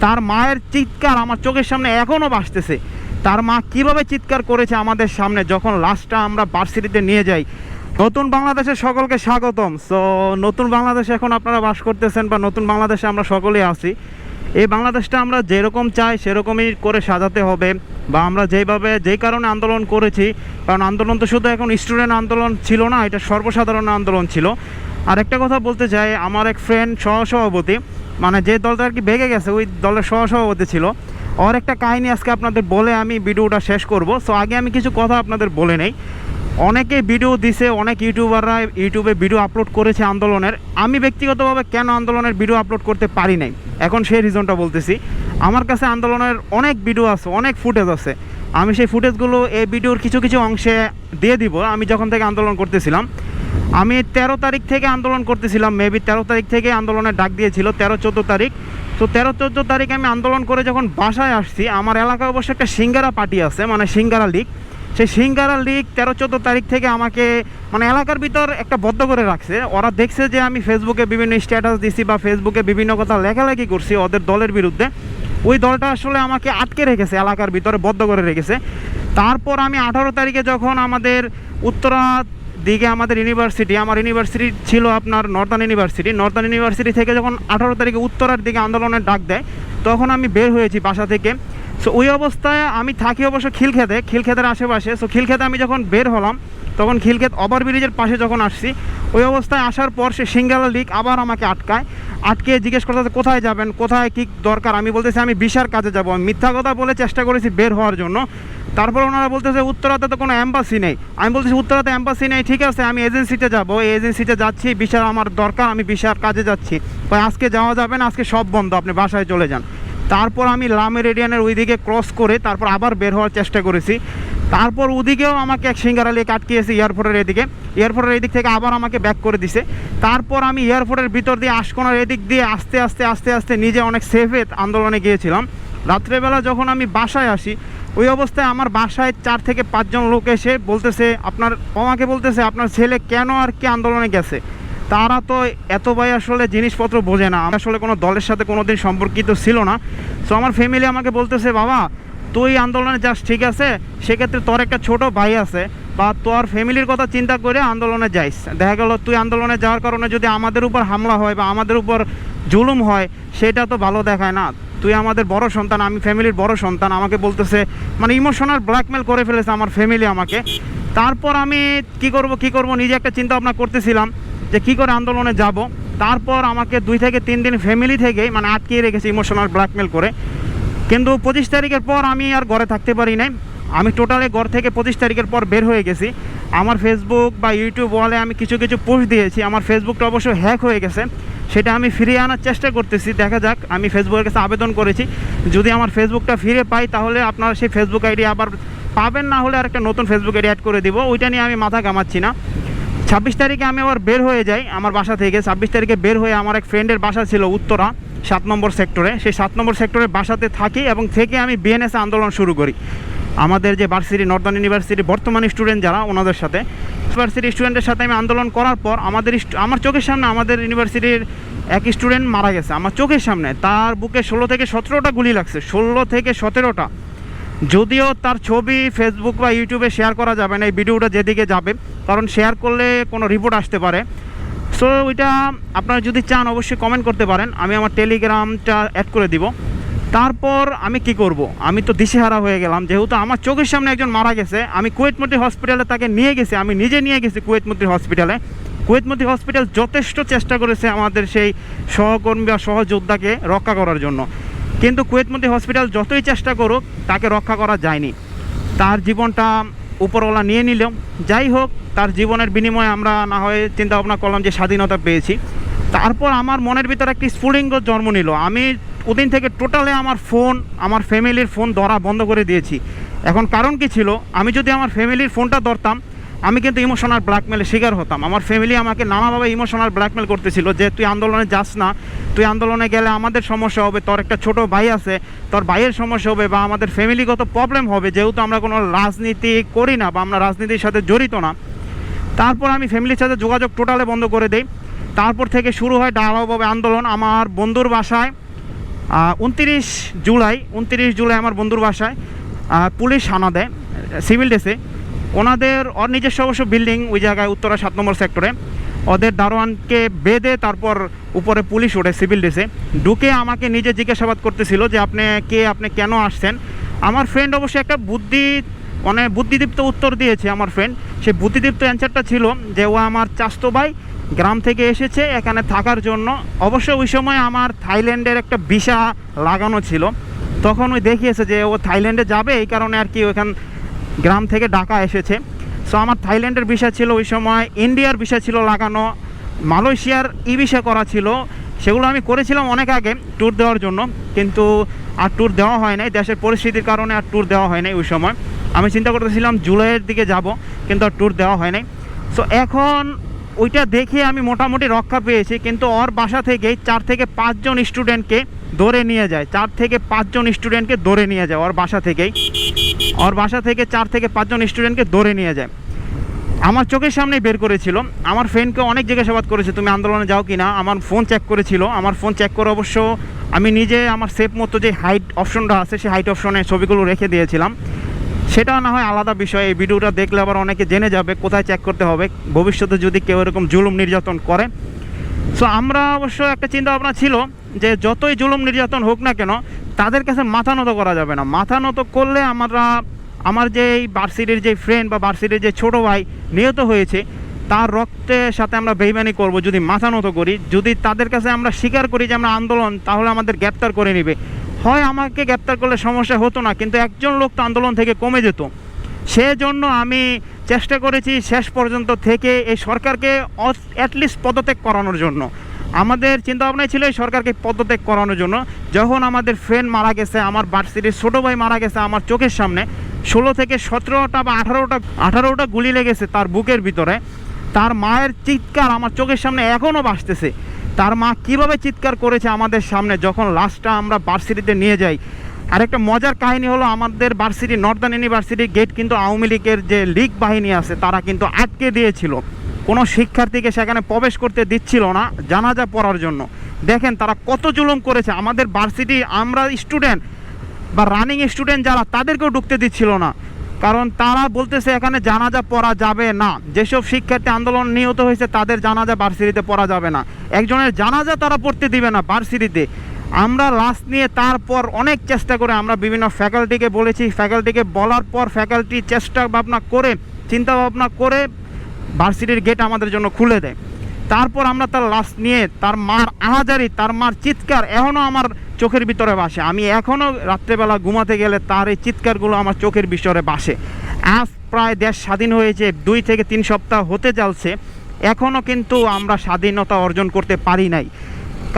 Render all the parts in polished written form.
তার মায়ের চিৎকার আমার চোখের সামনে এখনও ভাসতেছে। তার মা কিভাবে চিৎকার করেছে আমাদের সামনে যখন লাশটা আমরা ভার্সিটিতে নিয়ে যাই। নতুন বাংলাদেশের সকলকে স্বাগতম। সো নতুন বাংলাদেশে এখন আপনারা বাস করতেছেন, বা নতুন বাংলাদেশে আমরা সকলেই আছি। এই বাংলাদেশটা আমরা যেরকম চাই সেরকমই করে সাজাতে হবে, বা আমরা যেই কারণে আন্দোলন করেছি, কারণ আন্দোলন তো শুধু এখন স্টুডেন্ট আন্দোলন ছিল না, এটা সর্বসাধারণ আন্দোলন ছিল। আর একটা কথা বলতে চাই, আমার এক ফ্রেন্ড সহসভাপতি, মানে যে দলটা আর কি ভেঙে গেছে ওই দলের সহসভাপতি ছিল, ওর একটা কাহিনী আজকে আপনাদের বলে আমি ভিডিওটা শেষ করব। সো আগে আমি কিছু কথা আপনাদের বলে নেই। অনেকে ভিডিও দিছে, অনেক ইউটিউবাররা ইউটিউবে ভিডিও আপলোড করেছে আন্দোলনের। আমি ব্যক্তিগতভাবে কেন আন্দোলনের ভিডিও আপলোড করতে পারি নাই, এখন সেই রিজনটা বলতেছি। আমার কাছে আন্দোলনের অনেক ভিডিও আছে, অনেক ফুটেজ আছে। আমি সেই ফুটেজগুলো এই ভিডিওর কিছু কিছু অংশে দিয়ে দিব। আমি যখন থেকে আন্দোলন করতেছিলাম, আমি 13 তারিখ থেকে আন্দোলন করতেছিলাম, মেবি 13 তারিখ থেকে আন্দোলনের ডাক দিয়েছিল, 13-14 তারিখ। তো 13-14 তারিখ আমি আন্দোলন করে যখন বাসায় আসছি, আমার এলাকায় অবশ্য একটা সিঙ্গারা পার্টি আছে, মানে সিঙ্গারা লীগ। সেই সিঙ্গারা লীগ 13-14 তারিখ থেকে আমাকে মানে এলাকার ভিতর একটা বদ্ধ করে রাখছে। ওরা দেখছে যে আমি ফেসবুকে বিভিন্ন স্ট্যাটাস দিছি বা ফেসবুকে বিভিন্ন কথা লেখালেখি করছি ওদের দলের বিরুদ্ধে। ওই দলটা আসলে আমাকে আটকে রেখেছে, এলাকার ভিতরে বদ্ধ করে রেখেছে। তারপর আমি 18 তারিখে যখন আমাদের উত্তরা দিকে আমাদের ইউনিভার্সিটি, আমার ইউনিভার্সিটি ছিল আপনার নর্দার্ন ইউনিভার্সিটি থেকে যখন 18 তারিখে উত্তরার দিকে আন্দোলনের ডাক দেয়, তখন আমি বের হয়েছি বাসা থেকে। সো ওই অবস্থায় আমি থাকি অবশ্য খিলক্ষেতের আশেপাশে। সো খিলক্ষেতে আমি যখন বের হলাম, তখন খিলক্ষেত ওভারব্রিজের পাশে যখন আসছি, ওই অবস্থায় আসার পর সে সিঙ্গারা লীগ আবার আমাকে আটকে জিজ্ঞেস করতে কোথায় যাবেন, কোথায় কী দরকার। আমি বলতেছি আমি ভিসার কাজে যাব। আমি মিথ্যা কথা বলে চেষ্টা করেছি বের হওয়ার জন্য। তারপর ওনারা বলতেছে উত্তরাতে তো কোনো অ্যাম্বাসি নেই। আমি বলতেছি উত্তরাতে অ্যাম্বাসি নেই, ঠিক আছে আমি এজেন্সিতে যাব, এই এজেন্সিতে যাচ্ছি, ভিসার আমার দরকার, আমি ভিসার কাজে যাচ্ছি। ভাই আজকে যাওয়া যাবে না, আজকে সব বন্ধ, আপনি বাসায় চলে যান। তারপর আমি লা মেরিডিয়ানের ওই দিকে ক্রস করে তারপর আবার বের হওয়ার চেষ্টা করেছি। তারপর ওদিকেও আমাকে এক সিঙ্গারা লেক আটকিয়েছে এয়ারপোর্টের এদিক থেকে আবার আমাকে ব্যাক করে দিছে। তারপর আমি এয়ারপোর্টের ভিতর দিয়ে আশকোনার এদিক দিয়ে আস্তে আস্তে নিজে অনেক সেফে আন্দোলনে গিয়েছিলাম। রাত্রেবেলা যখন আমি বাসায় আসি, ওই অবস্থায় আমার বাসায় 4 থেকে 5 জন লোক এসে বলতেছে আমাকে বলতেছে আপনার ছেলে কেন আর কি আন্দোলনে গেছে। তারা তো এত ভাই আসলে জিনিসপত্র বোঝে না, আমি আসলে কোনো দলের সাথে কোনো দিন সম্পর্কিত ছিল না। সো আমার ফ্যামিলি আমাকে বলতেছে বাবা তুই আন্দোলনে যাস ঠিক আছে, সেক্ষেত্রে তোর একটা ছোট ভাই আছে, বা তোর ফ্যামিলির কথা চিন্তা করে আন্দোলনে যাইস। দেখা গেল তুই আন্দোলনে যাওয়ার কারণে যদি আমাদের উপর হামলা হয় বা আমাদের উপর জুলুম হয়, সেটা তো ভালো দেখায় না। তুই আমাদের বড় সন্তান, আমি ফ্যামিলির বড় সন্তান। আমাকে বলতেছে মানে ইমোশনাল ব্ল্যাকমেল করে ফেলেছে আমার ফ্যামিলি আমাকে। তারপর আমি কি করব নিজে একটা চিন্তা ভাবনা করতেছিলাম যে কী করে আন্দোলনে যাব। তারপর আমাকে 2 থেকে 3 দিন ফ্যামিলি থেকেই মানে আটকিয়ে রেখেছে ইমোশনাল ব্ল্যাকমেল করে। কিন্তু 25 তারিখের পর আমি আর ঘরে থাকতে পারি নাই। আমি টোটালি ঘর থেকে 25 তারিখের পর বের হয়ে গেছি। আমার ফেসবুক বা ইউটিউব ওয়ালে আমি কিছু পোস্ট দিয়েছি। আমার ফেসবুকটা অবশ্য হ্যাক হয়ে গেছে, সেটা আমি ফিরিয়ে আনার চেষ্টা করতেছি। দেখা যাক, আমি ফেসবুকের কাছে আবেদন করেছি, যদি আমার ফেসবুকটা ফিরে পাই তাহলে আপনারা সেই ফেসবুক আইডি আবার পাবেন, না হলে আর একটা নতুন ফেসবুক আইডি অ্যাড করে দিব। ওইটা নিয়ে আমি মাথা ঘামাচ্ছি না। 26 তারিখে আমি আবার বের হয়ে যাই আমার বাসা থেকে। 26 তারিখে বের হয়ে আমার এক ফ্রেন্ডের বাসা ছিল উত্তরা 7 নম্বর সেক্টরে। সেই 7 নম্বর সেক্টরের বাসাতে থাকি এবং থেকে আমি বিএনএসে আন্দোলন শুরু করি। আমাদের যে ভার্সিটি নর্দার্ন ইউনিভার্সিটি বর্তমান স্টুডেন্ট যারা, ওনাদের সাথে ইউনিভার্সিটি স্টুডেন্টের সাথে আমি আন্দোলন করার পর আমার চোখের সামনে আমাদের ইউনিভার্সিটির এক স্টুডেন্ট মারা গেছে আমার চোখের সামনে। তার বুকে 16 থেকে 17টা গুলি লাগছে, 16 থেকে 17টা। যদিও তার ছবি ফেসবুক বা ইউটিউবে শেয়ার করা যাবে না এই ভিডিওটা যেদিকে যাবে, কারণ শেয়ার করলে কোনো রিপোর্ট আসতে পারে। সো ওইটা আপনারা যদি চান অবশ্যই কমেন্ট করতে পারেন, আমি আমার টেলিগ্রামটা অ্যাড করে দিব। তারপর আমি কি করব, আমি তো দিশেহারা হয়ে গেলাম, যেহেতু আমার চোখের সামনে একজন মারা গেছে। আমি কুয়েত মন্ত্রী হসপিটালে তাকে নিয়ে গেছি, আমি নিজে নিয়ে গেছি কুয়েত মন্ত্রী হসপিটালে। কুয়েত মন্ত্রী হসপিটাল যথেষ্ট চেষ্টা করেছে আমাদের সেই সহকর্মী বা সহযোদ্ধাকে রক্ষা করার জন্য, কিন্তু কুয়েত মন্ত্রী হসপিটাল যতই চেষ্টা করুক তাকে রক্ষা করা যায়নি। তার জীবনটা উপরওয়ালা নিয়ে নিল। যাই হোক, তার জীবনের বিনিময়ে আমরা না হয় চিন্তা ভাবনা করলাম যে স্বাধীনতা পেয়েছি। তারপর আমার মনের ভিতরে একটি স্ফুলিঙ্গ জন্ম নিল। আমি ওদিন থেকে টোটালে আমার ফ্যামিলির ফোন ধরা বন্ধ করে দিয়েছি। এখন কারণ কি ছিল, আমি যদি আমার ফ্যামিলির ফোনটা ধরতাম আমি কিন্তু ইমোশনাল ব্ল্যাকমেলের শিকার হতাম। আমার ফ্যামিলি আমাকে নানাভাবে ইমোশনাল ব্ল্যাকমেল করতেছিল যে তুই আন্দোলনে যাস না, তুই আন্দোলনে গেলে আমাদের সমস্যা হবে, তোর একটা ছোট ভাই আছে, তোর ভাইয়ের সমস্যা হবে, বা আমাদের ফ্যামিলিগত প্রবলেম হবে, যেহেতু আমরা কোনো রাজনীতি করি না বা আমরা রাজনীতির সাথে জড়িত না। তারপর আমি ফ্যামিলির সাথে যোগাযোগ টোটালে বন্ধ করে দিই। তারপর থেকে শুরু হয় ঢালাওভাবে আন্দোলন। আমার বন্ধুর বাসায় 29 জুলাই আমার বন্ধুর বাসায় পুলিশ হানা দেয় সিভিল ড্রেসে। ওনাদের নিজস্ব অবশ্য বিল্ডিং ওই জায়গায় উত্তরা 7 নম্বর সেক্টরে। ওদের দারোয়ানকে বেঁধে তারপর উপরে পুলিশ ওঠে সিভিল ড্রেসে। ঢুকে আমাকে নিজে জিজ্ঞাসাবাদ করতেছিল যে আপনি কেন আসছেন। আমার ফ্রেন্ড অবশ্যই একটা বুদ্ধিদীপ্ত উত্তর দিয়েছে। আমার ফ্রেন্ড সেই বুদ্ধিদীপ্ত অ্যান্সারটা ছিল যে ও আমার চাচতো ভাই গ্রাম থেকে এসেছে এখানে থাকার জন্য। অবশ্য ওই সময় আমার থাইল্যান্ডের একটা ভিসা লাগানো ছিল, তখন ওই দেখিয়েছে যে ও থাইল্যান্ডে যাবে, এই কারণে আর কি ওখান গ্রাম থেকে ঢাকা এসেছে। সো আমার থাইল্যান্ডের ভিসা ছিল ওই সময়, ইন্ডিয়ার ভিসা ছিল লাগানো, মালয়েশিয়ার ভিসা করা ছিল। সেগুলো আমি করেছিলাম অনেক আগে ট্যুর দেওয়ার জন্য, কিন্তু আর ট্যুর দেওয়া হয় নাই, দেশের পরিস্থিতির কারণে আর ট্যুর দেওয়া হয় নাই। ওই সময় আমি চিন্তা করতেছিলাম জুলাইয়ের দিকে যাব, কিন্তু আর ট্যুর দেওয়া হয় নাই। সো এখন ওইটা দেখে আমি মোটামুটি রক্ষা পেয়েছি, কিন্তু ওর বাসা থেকেই 4 থেকে 5 জন স্টুডেন্টকে ধরে নিয়ে যায়। 4 থেকে 5 জন স্টুডেন্টকে ধরে নিয়ে যায় ওর বাসা থেকে 4 থেকে 5 জন স্টুডেন্টকে ধরে নিয়ে যায়। আমার চোখের সামনেই বের করেছিল। আমার ফ্রেন্ডকে অনেক জিজ্ঞাসাবাদ করেছে তুমি আন্দোলনে যাও কি না। আমার ফোন চেক করেছিল, আমার ফোন চেক করে অবশ্য আমি নিজে আমার সেফ মতো যে হাইট অপশনটা আছে সেই হাইট অপশনে ছবিগুলো রেখে দিয়েছিলাম। সেটা না হয় আলাদা বিষয়, এই ভিডিওটা দেখলে আবার অনেকে জেনে যাবে কোথায় চেক করতে হবে ভবিষ্যতে যদি কেউ এরকম জুলুম নির্যাতন করে। সো আমরা অবশ্য একটা চিন্তা ভাবনা ছিল যে যতই জুলুম নির্যাতন হোক না কেন তাদের কাছে মাথা নত করা যাবে না। মাথা নত করলে আমার যে এই ভার্সিটির যে ফ্রেন্ড বা ভার্সিটির যে ছোটো ভাই নিহত হয়েছে তার রক্তের সাথে আমরা বেইমানি করব যদি মাথা নত করি। যদি তাদের কাছে আমরা স্বীকার করি যে আমরা আন্দোলন, তাহলে আমাদের গ্রেপ্তার করে নেবে। হয় আমাকে গ্রেপ্তার করলে সমস্যা হতো না, কিন্তু একজন লোক তো আন্দোলন থেকে কমে যেত। সেজন্য আমি চেষ্টা করেছি শেষ পর্যন্ত থেকে এই সরকারকে অ্যাটলিস্ট পদত্যাগ করানোর জন্য। আমাদের চিন্তাভাবনাই ছিল এই সরকারকে পদত্যাগ করানোর জন্য। যখন আমাদের ফ্রেন্ড মারা গেছে, আমার ভার্সিটির ছোটো ভাই মারা গেছে আমার চোখের সামনে, 16 থেকে 17টা বা 18টা গুলি লেগেছে তার বুকের ভিতরে। তার মায়ের চিৎকার আমার চোখের সামনে এখনও ভাসতেছে। তার মা কিভাবে চিৎকার করেছে আমাদের সামনে যখন লাশটা আমরা ভার্সিটিতে নিয়ে যাই। আরেকটা মজার কাহিনী হলো, আমাদের ভার্সিটি নর্দার্ন ইউনিভার্সিটির গেট কিন্তু আওয়ামী লীগের যে লীগ বাহিনী আছে তারা কিন্তু আটকে দিয়েছিল। কোনো শিক্ষার্থীকে সেখানে প্রবেশ করতে দিচ্ছিল না জানাজা পড়ার জন্য। দেখেন তারা কত জুলুম করেছে আমাদের ভার্সিটি। আমরা স্টুডেন্ট বা রানিং স্টুডেন্ট যারা, তাদেরকেও ঢুকতে দিচ্ছিল না, কারণ তারা বলতেছে এখানে জানাজা পড়া যাবে না। যেসব শিক্ষার্থী আন্দোলন নিহত হয়েছে তাদের জানাজা ভার্সিটিতে পড়া যাবে না, একজনের জানাজা তারা পড়তে দিবে না ভার্সিটিতে। আমরা লাস্ট নিয়ে তারপর অনেক চেষ্টা করে আমরা বিভিন্ন ফ্যাকাল্টিকে বলেছি, ফ্যাকাল্টিকে বলার পর ফ্যাকাল্টি চিন্তা ভাবনা করে ভার্সিটির গেট আমাদের জন্য খুলে দেয়। তারপর আমরা তার লাস্ট নিয়ে তার মার আহাজারি, তার মার চিৎকার এখনও আমার চোখের ভিতরে ভাসে। আমি এখনও রাত্রেবেলা ঘুমাতে গেলে তার এই চিৎকারগুলো আমার চোখের ভিতরে ভাসে। আজ প্রায় দেশ স্বাধীন হয়েছে 2 থেকে 3 সপ্তাহ হতে চলছে, এখনও কিন্তু আমরা স্বাধীনতা অর্জন করতে পারি নাই।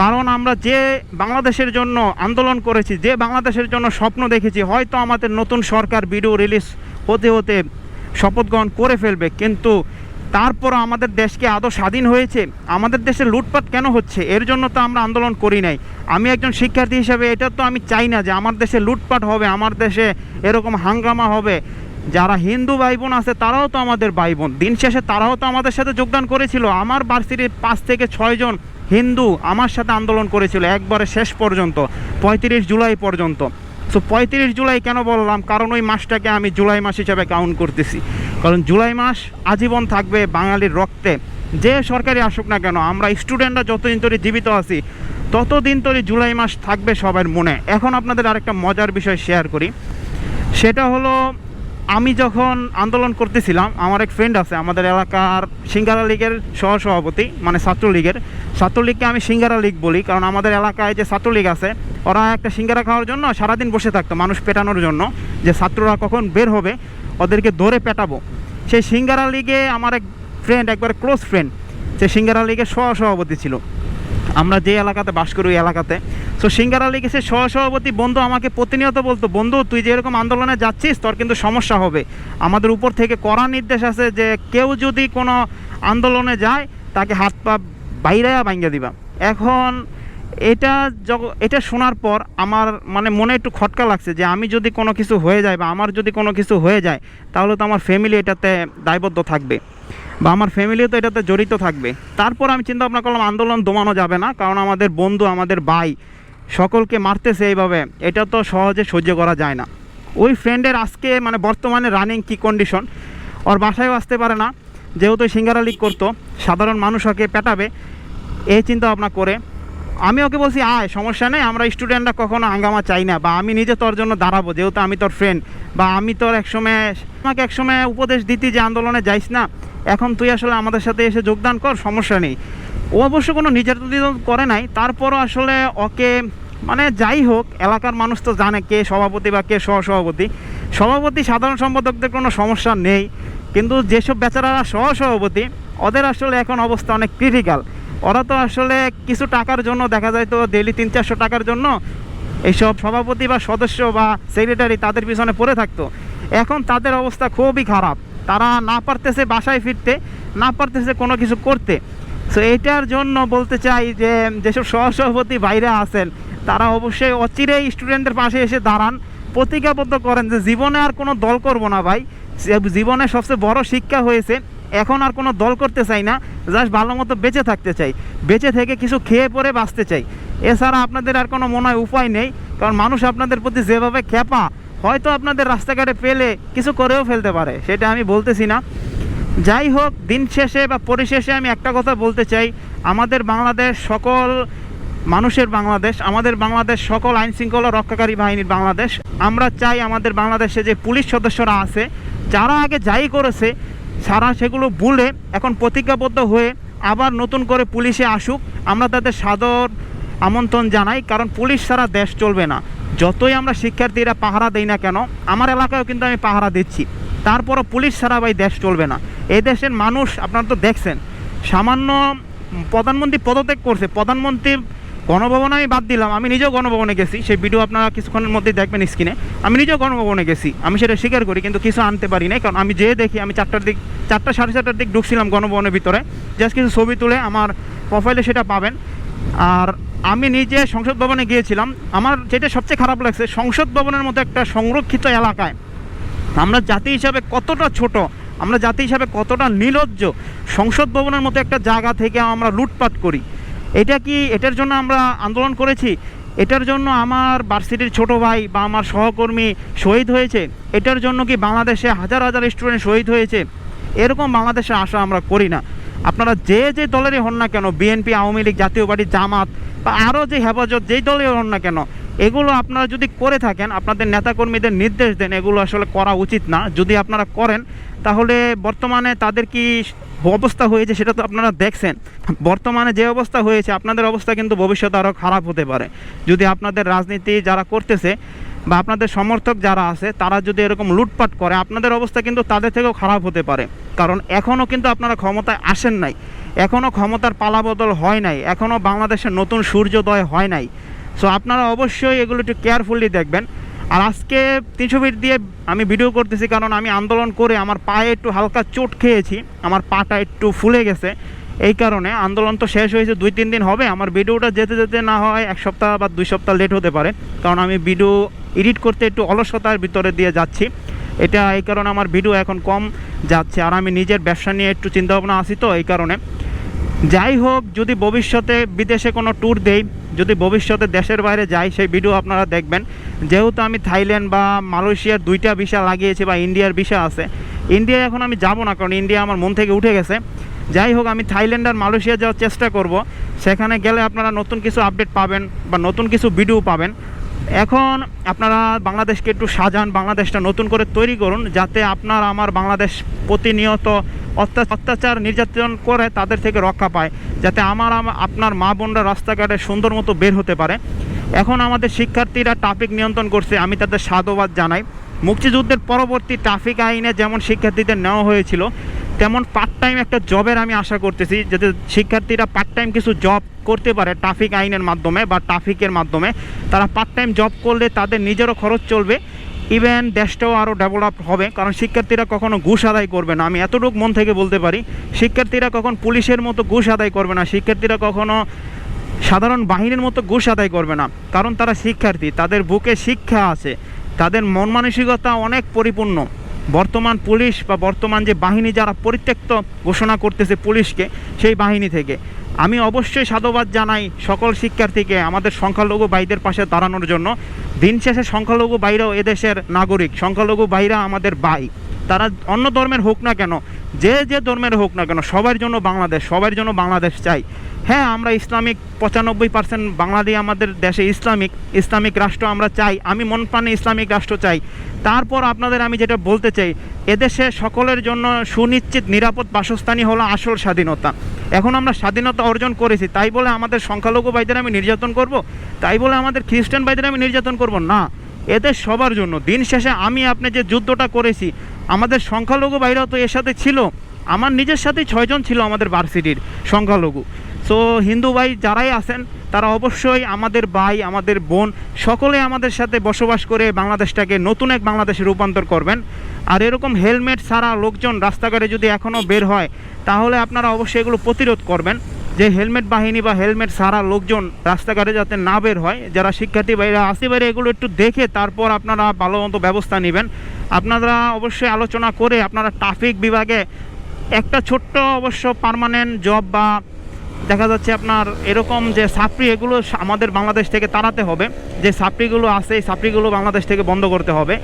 কারণ আমরা যে বাংলাদেশের জন্য আন্দোলন করেছি, যে বাংলাদেশের জন্য স্বপ্ন দেখেছি, হয়তো আমাদের নতুন সরকার ভিডিও রিলিজ হতে হতে শপথ গ্রহণ করে ফেলবে, কিন্তু তারপর আমাদের দেশকে আদৌ স্বাধীন হয়েছে? আমাদের দেশে লুটপাট কেন হচ্ছে? এর জন্য তো আমরা আন্দোলন করি নাই। আমি একজন শিক্ষার্থী হিসেবে এটা তো আমি চাই না যে আমার দেশে লুটপাট হবে, আমার দেশে এরকম হাঙ্গামা হবে। যারা হিন্দু ভাই বোন আছে তারাও তো আমাদের ভাই বোন, দিন শেষে তারাও তো আমাদের সাথে যোগদান করেছিল। আমার ভার্সিটির 5 থেকে 6 জন হিন্দু আমার সাথে আন্দোলন করেছিল একবারে শেষ পর্যন্ত, 35 জুলাই পর্যন্ত। সো 35 জুলাই কেন বললাম? কারণ ওই মাসটাকে আমি জুলাই মাস হিসাবে কাউন্ট করতেছি, কারণ জুলাই মাস আজীবন থাকবে বাঙালির রক্তে। যে সরকারি আসুক না কেন, আমরা স্টুডেন্টরা যতদিন ধরে জীবিত আছি ততদিন ধরে জুলাই মাস থাকবে সবার মনে। এখন আপনাদের আরেকটা মজার বিষয় শেয়ার করি, সেটা হলো আমি যখন আন্দোলন করতেছিলাম, আমার এক ফ্রেন্ড আছে আমাদের এলাকার সিঙ্গারা লীগের সহসভাপতি, মানে ছাত্রলীগকে আমি সিঙ্গারা লীগ বলি, কারণ আমাদের এলাকায় যে ছাত্রলীগ আছে ওরা একটা সিঙ্গারা খাওয়ার জন্য সারাদিন বসে থাকতো, মানুষ পেটানোর জন্য, যে ছাত্ররা কখন বের হবে ওদেরকে ধরে পেটাবো। সেই সিঙ্গারা লীগে আমার এক ফ্রেন্ড, একবার ক্লোজ ফ্রেন্ড, সে সিঙ্গারা লীগের সহসভাপতি ছিল, আমরা যে এলাকাতে বাস করি ওই এলাকাতে। সো সিঙ্গারা লীগে সে সহসভাপতি বন্ধু আমাকে প্রতিনিয়ত বলতো, বন্ধু তুই যে এরকম আন্দোলনে যাচ্ছিস তোর কিন্তু সমস্যা হবে। আমাদের উপর থেকে কড়া নির্দেশ আছে যে কেউ যদি কোনো আন্দোলনে যায় তাকে হাত পা বাইরে ভাঙ্গা দিবা। এখন এটা শোনার পর আমার মানে মনে একটু খটকা লাগছে যে আমি যদি কোনো কিছু হয়ে যায় বা আমার যদি কোনো কিছু হয়ে যায় তাহলে তো আমার ফ্যামিলি এটাতে দায়বদ্ধ থাকবে বা আমার ফ্যামিলিও তো এটাতে জড়িত থাকবে। তারপর আমি চিন্তা ভাবনা করলাম আন্দোলন দমানো যাবে না, কারণ আমাদের বন্ধু, আমাদের ভাই সকলকে মারতেছে এইভাবে, এটা তো সহজে সহ্য করা যায় না। ওই ফ্রেন্ডের আজকে মানে বর্তমানে রানিং কি কন্ডিশন, ওর বাসায়ও আসতে পারে না, যেহেতু সিঙ্গারা লিগ করতো, সাধারণ মানুষ ওকে পেটাবে এই চিন্তা ভাবনা করে। আমি ওকে বলছি আয়, সমস্যা নেই, আমরা স্টুডেন্টরা কখনো হাঙ্গামা চাই না, বা আমি নিজে তোর জন্য দাঁড়াবো, যেহেতু আমি তোর ফ্রেন্ড, বা আমি তোর আমাকে একসময় উপদেশ দিতি যে আন্দোলনে যাইস না, এখন তুই আসলে আমাদের সাথে এসে যোগদান কর, সমস্যা নেই। ও অবশ্য কোনো নির্যাতন করে নাই, তারপরও আসলে ওকে মানে যাই হোক, এলাকার মানুষ তো জানে কে সভাপতি বা কে সহসভাপতি। সভাপতি সাধারণ সম্পাদকদের কোনো সমস্যা নেই, কিন্তু যেসব বেচারারা সহসভাপতি ওদের আসলে এখন অবস্থা অনেক ক্রিটিক্যাল। ওরা তো আসলে কিছু টাকার জন্য দেখা যায় তো ডেইলি 300-400 টাকার জন্য এইসব সভাপতি বা সদস্য বা সেক্রেটারি তাদের পিছনে পড়ে থাকতো। এখন তাদের অবস্থা খুবই খারাপ, তারা না পারতেছে বাসায় ফিরতে, না পারতেছে কোনো কিছু করতে। সো এইটার জন্য বলতে চাই যে যেসব সহসভাপতি বাইরে আছেন তারা অবশ্যই অচিরেই স্টুডেন্টদের পাশে এসে দাঁড়ান, প্রতিজ্ঞাবদ্ধ করেন যে জীবনে আর কোনো দল করব না ভাই, জীবনে সবচেয়ে বড় শিক্ষা হয়েছে, এখন আর কোনো দল করতে চাই না, জাস্ট ভালো মতো বেঁচে থাকতে চাই, বেঁচে থেকে কিছু খেয়ে পরে বাঁচতে চাই। এছাড়া আপনাদের আর কোনো মনে হয় উপায় নেই, কারণ মানুষ আপনাদের প্রতি যেভাবে ক্ষেপা, হয়তো আপনাদের রাস্তাঘাটে পেলে কিছু করেও ফেলতে পারে, সেটা আমি বলতেছি না। যাই হোক, দিন শেষে বা পরিশেষে আমি একটা কথা বলতে চাই, আমাদের বাংলাদেশ সকল মানুষের বাংলাদেশ, আমাদের বাংলাদেশ সকল আইন শৃঙ্খলা রক্ষাকারী বাহিনীর বাংলাদেশ। আমরা চাই আমাদের বাংলাদেশে যে পুলিশ সদস্যরা আছে, যারা আগে যাই করেছে সারা সেগুলো ভুলে এখন প্রতিজ্ঞাবদ্ধ হয়ে আবার নতুন করে পুলিশে আসুক, আমরা তাদের সাদর আমন্ত্রণ জানাই। কারণ পুলিশ ছাড়া দেশ চলবে না। যতই আমরা শিক্ষার্থীরা পাহারা দেই না কেন, আমার এলাকায়ও কিন্তু আমি পাহারা দিচ্ছি, তারপরও পুলিশ ছাড়া ভাই দেশ চলবে না। এই দেশের মানুষ আপনারা তো দেখছেন, সামান্য প্রধানমন্ত্রী পদত্যাগ করছে, প্রধানমন্ত্রী গণভবনে আমি বাদ দিলাম, আমি নিজেও গণভবনে গেছি, সেই ভিডিও আপনারা কিছুক্ষণের মধ্যেই দেখবেন স্ক্রিনে। আমি নিজেও গণভবনে গেছি, আমি সেটা স্বীকার করি, কিন্তু কিছু আনতে পারি নাই, কারণ আমি যেয়ে দেখি আমি 4টা সাড়ে 4টার দিক ঢুকছিলাম গণভবনের ভিতরে, জাস্ট কিছু ছবি তুলে আমার প্রোফাইলে সেটা পাবেন। আর আমি নিজে সংসদ ভবনে গিয়েছিলাম, আমার যেটা সবচেয়ে খারাপ লাগছে, সংসদ ভবনের মতো একটা সংরক্ষিত এলাকায় আমরা জাতি হিসাবে কতটা ছোট, আমরা জাতি হিসাবে কতটা নির্লজ্জ, সংসদ ভবনের মতো একটা জায়গা থেকে আমরা লুটপাট করি। এটার জন্য আমরা আন্দোলন করেছি? এটার জন্য আমার ভার্সিটির ছোট ভাই বা আমার সহকর্মী শহীদ হয়েছে? এটার জন্য কি বাংলাদেশে হাজার হাজার স্টুডেন্ট শহীদ হয়েছে? এরকম বাংলাদেশে আশা আমরা করি না। আপনারা যে দলেরই হন না কেন, বিএনপি, আওয়ামী লীগ, জাতীয় পার্টি, জামাত বা আরও যে হেফাজত, যেই দলের হন না কেন, এগুলো আপনারা যদি করে থাকেন, আপনাদের নেতাকর্মীদের নির্দেশ দেন, এগুলো আসলে করা উচিত না। যদি আপনারা করেন তাহলে বর্তমানে তাদের কি অবস্থা হয়েছে সেটা তো আপনারা দেখছেন। বর্তমানে যে অবস্থা হয়েছে, আপনাদের অবস্থা কিন্তু ভবিষ্যতে আরও খারাপ হতে পারে যদি আপনাদের রাজনীতি যারা করতেছে বা আপনাদের সমর্থক যারা আছে তারা যদি এরকম লুটপাট করে, আপনাদের অবস্থা কিন্তু তাদের থেকেও খারাপ হতে পারে। কারণ এখনও কিন্তু আপনারা ক্ষমতায় আসেন নাই, এখনও ক্ষমতার পালাবদল হয় নাই, এখনও বাংলাদেশের নতুন সূর্যোদয় হয় নাই। সো আপনারা অবশ্যই এগুলো একটু কেয়ারফুলি দেখবেন। আর আজকে 300 ফিট দিয়ে আমি ভিডিও করতেছি কারণ আমি আন্দোলন করে আমার পায়ে একটু হালকা চোট খেয়েছি, আমার পাটা একটু ফুলে গেছে, এই কারণে। আন্দোলন তো শেষ হয়েছে 2-3 দিন হবে, আমার ভিডিওটা যেতে যেতে না হয় 1 সপ্তাহ বা 2 সপ্তাহ লেট হতে পারে, কারণ আমি ভিডিও এডিট করতে একটু অলসতার ভিতরে দিয়ে যাচ্ছি। এই কারণে আমার ভিডিও এখন কম যাচ্ছে, আর আমি নিজের ব্যবসা নিয়ে একটু চিন্তাভাবনা আছি, তো এই কারণে। যাই হোক, যদি ভবিষ্যতে বিদেশে কোনো ট্যুর দেই, যদি ভবিষ্যতে দেশের বাইরে যাই, সেই ভিডিও আপনারা দেখবেন। যেহেতু আমি থাইল্যান্ড বা মালয়েশিয়ার 2টা ভিসা লাগিয়েছি বা ইন্ডিয়ার ভিসা আছে, ইন্ডিয়ায় এখন আমি যাব না, কারণ ইন্ডিয়া আমার মন থেকে উঠে গেছে। যাই হোক, আমি থাইল্যান্ড আর মালয়েশিয়া যাওয়ার চেষ্টা করব। সেখানে গেলে আপনারা নতুন কিছু আপডেট পাবেন বা নতুন কিছু ভিডিও পাবেন। এখন আপনারা বাংলাদেশকে একটু সাজান, বাংলাদেশটা নতুন করে তৈরি করুন, যাতে আপনার আমার বাংলাদেশ প্রতিনিয়ত অত্যাচার নির্যাতন করে তাদের থেকে রক্ষা পায়, যাতে আপনার মা বোনরা রাস্তাঘাটে সুন্দর মতো বের হতে পারে। এখন আমাদের শিক্ষার্থীরা ট্রাফিক নিয়ন্ত্রণ করছে, আমি তাদের সাধুবাদ জানাই। মুক্তিযুদ্ধের পরবর্তী ট্রাফিক আইনে যেমন শিক্ষার্থীদের নেওয়া হয়েছিল, তেমন পার্ট টাইম একটা জবের আমি আশা করতেছি, যাতে শিক্ষার্থীরা পার্ট টাইম কিছু জব করতে পারে ট্রাফিক আইনের মাধ্যমে বা ট্রাফিকের মাধ্যমে। তারা পার্ট টাইম জব করলে তাদের নিজেরও খরচ চলবে, ইভেন দেশটাও আরও ডেভেলপ হবে। কারণ শিক্ষার্থীরা কখনো ঘুষ আদায় করবে না, আমি এতটুকু মন থেকে বলতে পারি। শিক্ষার্থীরা কখন পুলিশের মতো ঘুষ আদায় করবে না, শিক্ষার্থীরা কখনো সাধারণ বাহিনীর মতো ঘুষ আদায় করবে না, কারণ তারা শিক্ষার্থী, তাদের বুকে শিক্ষা আছে, তাদের মন মানসিকতা অনেক পরিপূর্ণ। বর্তমান পুলিশ বা বর্তমান যে বাহিনী যারা পরিত্যক্ত ঘোষণা করতেছে পুলিশকে, সেই বাহিনী থেকে আমি অবশ্যই সাধুবাদ জানাই সকল শিক্ষার্থীকে আমাদের সংখ্যালঘু ভাইদের পাশে দাঁড়ানোর জন্য। দিন শেষে সংখ্যালঘু ভাইরাও এদেশের নাগরিক, সংখ্যালঘু ভাইরা আমাদের ভাই, তারা অন্য ধর্মের হোক না কেন, যে যে ধর্মের হোক না কেন, সবার জন্য বাংলাদেশ, সবার জন্য বাংলাদেশ চাই। হ্যাঁ, আমরা ইসলামিক 95% বাংলাদেশ আমাদের দেশে ইসলামিক রাষ্ট্র আমরা চাই, আমি মন প্রাণে ইসলামিক রাষ্ট্র চাই। তারপর আপনাদের আমি যেটা বলতে চাই, এদেশে সকলের জন্য সুনিশ্চিত নিরাপদ বাসস্থানই হলো আসল স্বাধীনতা। এখন আমরা স্বাধীনতা অর্জন করেছি, তাই বলে আমাদের সংখ্যালঘু ভাইদের আমি নির্যাতন করব, তাই বলে আমাদের খ্রিস্টান ভাইদের আমি নির্যাতন করব না। এদের সবার জন্য। দিন শেষে আমি আপনি যে যুদ্ধটা করেছি, আমাদের সংখ্যালঘু ভাইরাও তো এর সাথে ছিল, আমার নিজের সাথেই 6 জন ছিল আমাদের ভার্সিটির সংখ্যালঘু। সো হিন্দু ভাই যারাই আছেন তারা অবশ্যই আমাদের ভাই, আমাদের বোন, সকলে আমাদের সাথে বসবাস করে বাংলাদেশটাকে নতুন এক বাংলাদেশে রূপান্তর করবেন। আর এরকম হেলমেট ছাড়া লোকজন রাস্তাঘাটে যদি এখনও বের হয়, তাহলে আপনারা অবশ্যই এগুলো প্রতিরোধ করবেন, যে হেলমেট বাহিনী বা হেলমেট ছাড়া লোকজন রাস্তাঘাটে যাতে না বের হয়। যারা শিক্ষার্থী ভাইরা আসতে পারে এগুলো একটু দেখে তারপর আপনারা ভালো মতো ব্যবস্থা নেবেন। আপনারা অবশ্যই আলোচনা করে আপনারা ট্রাফিক বিভাগে একটা ছোট্ট অবশ্য পার্মানেন্ট জব বা দেখা যাচ্ছে আপনার এরকম যে সাপ্রি, এগুলো আমাদের বাংলাদেশ থেকে তাড়াতে হবে। যে সাপ্রিগুলো আছে এই সাপ্রিগুলো বাংলাদেশ থেকে বন্ধ করতে হবে।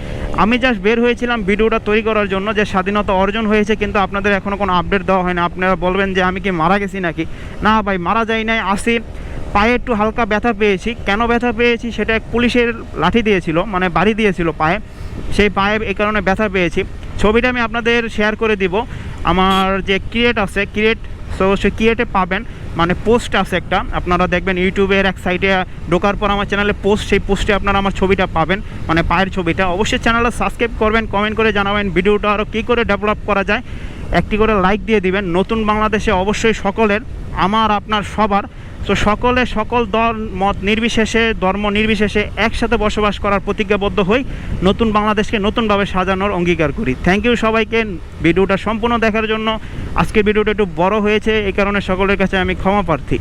আমি জাস্ট বের হয়েছিলাম ভিডিওটা তৈরি করার জন্য, যে স্বাধীনতা অর্জন হয়েছে কিন্তু আপনাদের এখনও কোনো আপডেট দেওয়া হয় না। আপনারা বলবেন যে আমি কি মারা গেছি নাকি? না ভাই, মারা যাই নাই, আসি। পায়ে একটু হালকা ব্যথা পেয়েছি। কেন ব্যথা পেয়েছি সেটা এক পুলিশের লাঠি দিয়েছিল, মানে বাড়ি দিয়েছিল পায়ে, সেই পায়ে এই কারণে ব্যথা পেয়েছি। ছবিটা আমি আপনাদের শেয়ার করে দিব। আমার যে ক্রিয়েট আছে, সো সে ক্রিয়েটে পাবেন, মানে পোস্ট আছে একটা, আপনারা দেখবেন ইউটিউবের এক সাইডে ঢোকার পর আমার চ্যানেলে পোস্ট, সেই পোস্টে আপনারা আমার ছবিটা পাবেন, মানে পায়ের ছবিটা। অবশ্যই চ্যানেলটা সাবস্ক্রাইব করবেন, কমেন্ট করে জানাবেন ভিডিওটা আরও কী করে ডেভেলপ করা যায়, একটি করে লাইক দিয়ে দিবেন। নতুন বাংলাদেশে অবশ্যই সকলের, আমার আপনার সবার, তো সকলে সকল দল মত নির্বিশেষে, ধর্ম নির্বিশেষে একসাথে বসবাস করার প্রতিজ্ঞাবদ্ধ হই, নতুন বাংলাদেশকে নতুনভাবে সাজানোর অঙ্গীকার করি। থ্যাংক ইউ সবাইকে ভিডিওটা সম্পূর্ণ দেখার জন্য। আজকের ভিডিওটা একটু বড় হয়েছে, এই কারণে সকলের কাছে আমি ক্ষমা প্রার্থী।